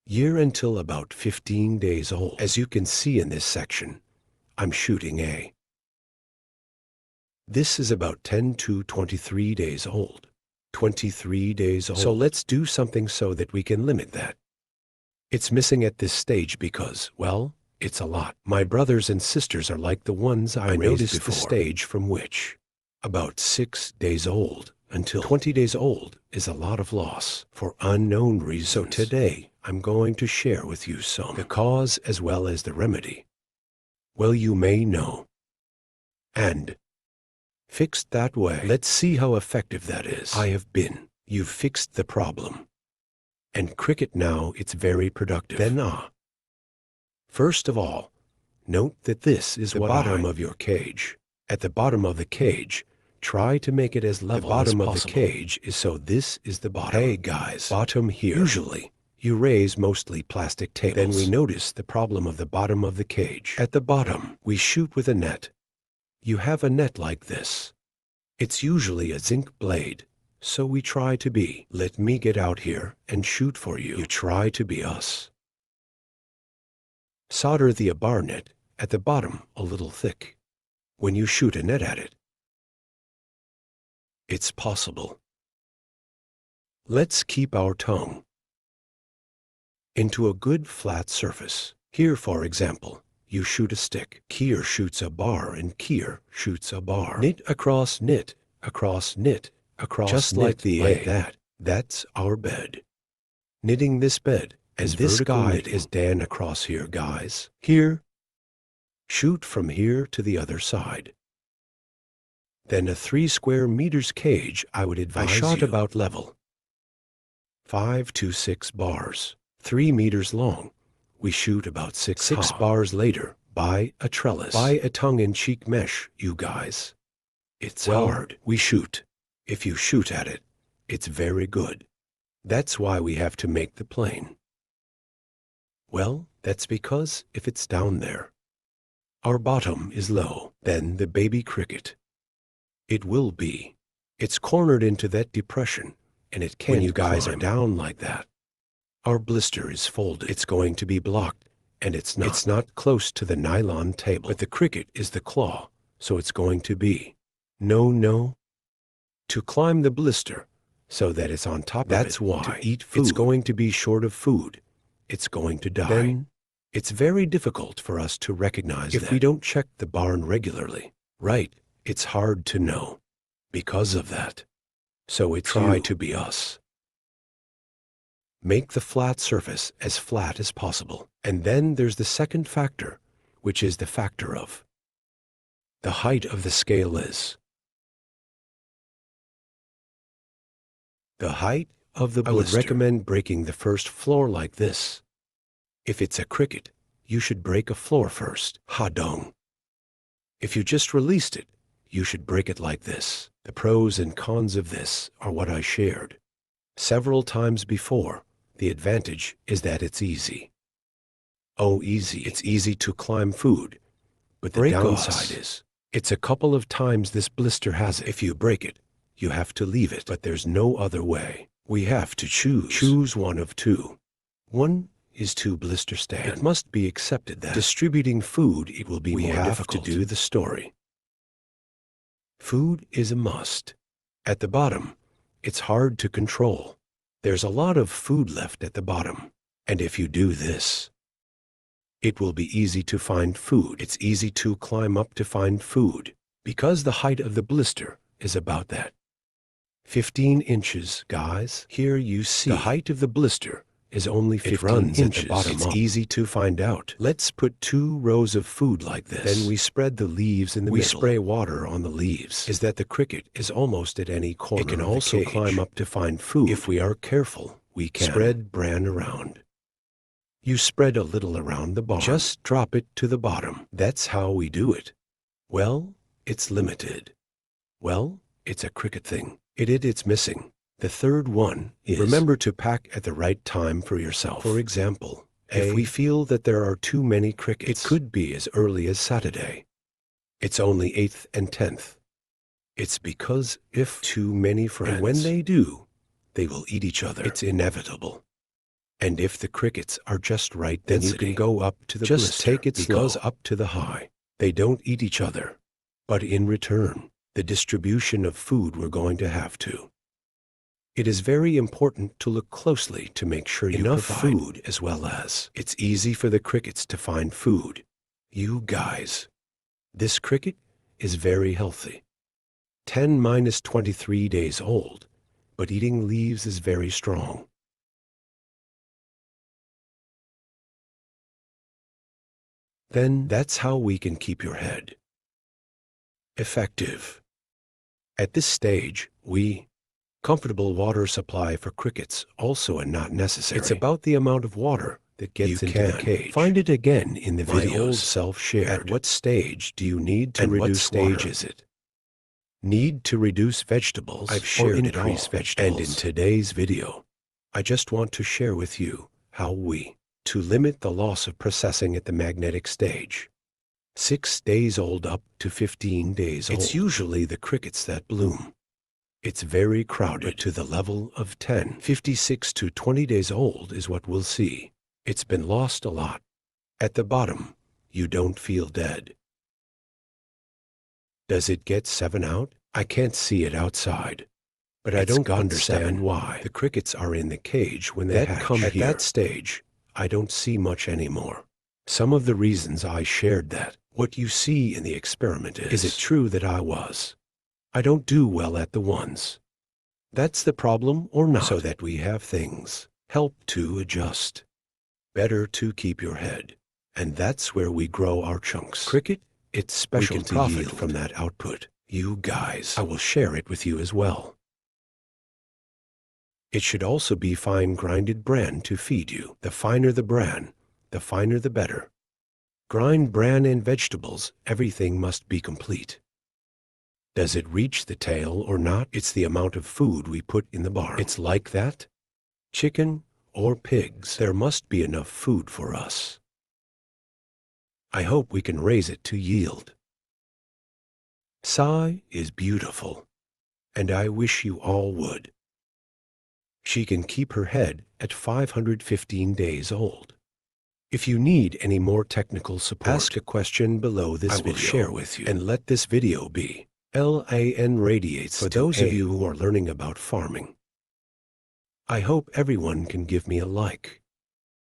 Year until about 15 days old. As you can see in this section, I'm shooting A. This is about 10 to 23 days old. 23 days old. So let's do something so that we can limit that. It's missing at this stage because, well, it's a lot. My brothers and sisters are like the ones I noticed before. The stage from which, about 6 days old until 20 days old, is a lot of loss for unknown reasons. So today, I'm going to share with you the cause as well as the remedy. Well, you may know. And fixed that way. Let's see how effective that is. I have been. You've fixed the problem. And cricket now, it's very productive. Then first of all, note that this is the bottom of your cage. At the bottom of the cage, try to make it as level as possible. The bottom of the cage is so this is the bottom. Hey guys, bottom here. Usually, you raise mostly plastic tables. Then we notice the problem of the bottom of the cage. At the bottom, we shoot with a net. You have a net like this. It's usually a zinc blade. So we try to be. Let me get out here and shoot for you. You try to be us. Solder the bar net at the bottom a little thick. When you shoot a net at it, it's possible. Let's keep our tongue into a good flat surface. Here, for example, you shoot a stick. Kier shoots a bar and Kier shoots a bar. Knit across knit, across knit, across just knit, like the like that. That's our bed. Knitting this bed as this guide is Dan across here, guys. Here, shoot from here to the other side. Then a 3 square meters cage, I would advise you. I shot about level. 5 to 6 bars, 3 meters long. We shoot about 6 bars later. Buy a trellis. Buy a tongue-in-cheek mesh, you guys. It's hard. We shoot. If you shoot at it, it's very good. That's why we have to make the plane. Well, that's because if it's down there, our bottom is low, then the baby cricket. It will be. It's cornered into that depression, and it can't. When you guys are down like that, our blister is folded. It's going to be blocked, and it's not. It's not close to the nylon table, but the cricket is the claw, so it's going to be. No. To climb the blister so that it's on top of it. That's why. To eat food. It's going to be short of food. It's going to die. Then it's very difficult for us to recognize that if we don't check the barn regularly. Right. It's hard to know because of that. So it's try to be us. Make the flat surface as flat as possible. And then there's the second factor, which is the factor of the height of the scale is. The height of the blister. I would recommend breaking the first floor like this. If it's a cricket, you should break a floor first. Ha-dong. If you just released it, you should break it like this. The pros and cons of this are what I shared several times before. The advantage is that it's easy. Oh, easy. It's easy to climb food. But the downside is, it's a couple of times this blister has it. If you break it, you have to leave it, but there's no other way. We have to choose. Choose one of two. One is to blister stand. It must be accepted that distributing food, it will be more difficult. We have to do the story. Food is a must. At the bottom, it's hard to control. There's a lot of food left at the bottom. And if you do this, it will be easy to find food. It's easy to climb up to find food because the height of the blister is about that. 15 inches, guys. Here you see the height of the blister is only 15 inches. At the bottom it's easy to find out. Let's put 2 rows of food like this. Then we spread the leaves in the middle. We spray water on the leaves. Is that the cricket is almost at any corner. It can also climb up to find food. If we are careful, we can spread bran around. You spread a little around the barn. Just drop it to the bottom. That's how we do it. Well, it's limited. Well, it's a cricket thing. It's missing. The third one is remember to pack at the right time for yourself. For example, if we feel that there are too many crickets, it could be as early as Saturday. It's only 8th and 10th. It's because if too many friends, and when they do, they will eat each other. It's inevitable. And if the crickets are just right, then you can go up to the blister. Just take it slow up to the high. They don't eat each other. But in return, the distribution of food we're going to have to. It is very important to look closely to make sure you enough food, as well as it's easy for the crickets to find food. You guys, this cricket is very healthy. 10-23 days old, but eating leaves is very strong. Then that's how we can keep your head effective. At this stage, comfortable water supply for crickets also are not necessary. It's about the amount of water that gets into the cage. Find it again in the videos. My old self shared. At what stage do you need to reduce water? What stage is it? Need to reduce vegetables? I've shared or increase vegetables. And in today's video, I just want to share with you how to limit the loss of processing at the magnetic stage. 6 days old up to 15 days old. It's usually the crickets that bloom. It's very crowded to the level of 10. 56 to 20 days old is what we'll see. It's been lost a lot. At the bottom, you don't feel dead. Does it get 7 out? I can't see it outside. But I don't understand why the crickets are in the cage when they hatch. At that stage, I don't see much anymore. Some of the reasons I shared that. What you see in the experiment is it true that I don't do well at the ones. That's the problem or not? So that we have things help to adjust. Better to keep your head. And that's where we grow our chunks. Cricket, it's special to profit from that output. You guys, I will share it with you as well. It should also be fine grinded bran to feed you. The finer the bran, the finer the better. Grind bran and vegetables, everything must be complete. Does it reach the tail or not? It's the amount of food we put in the barn. It's like that. Chicken or pigs, there must be enough food for us. I hope we can raise it to yield. Sai is beautiful, and I wish you all would. She can keep her head at 515 days old. If you need any more technical support, ask a question below this video. I will share with you. And let this video be LAN radiates for those of you who are learning about farming. I hope everyone can give me a like.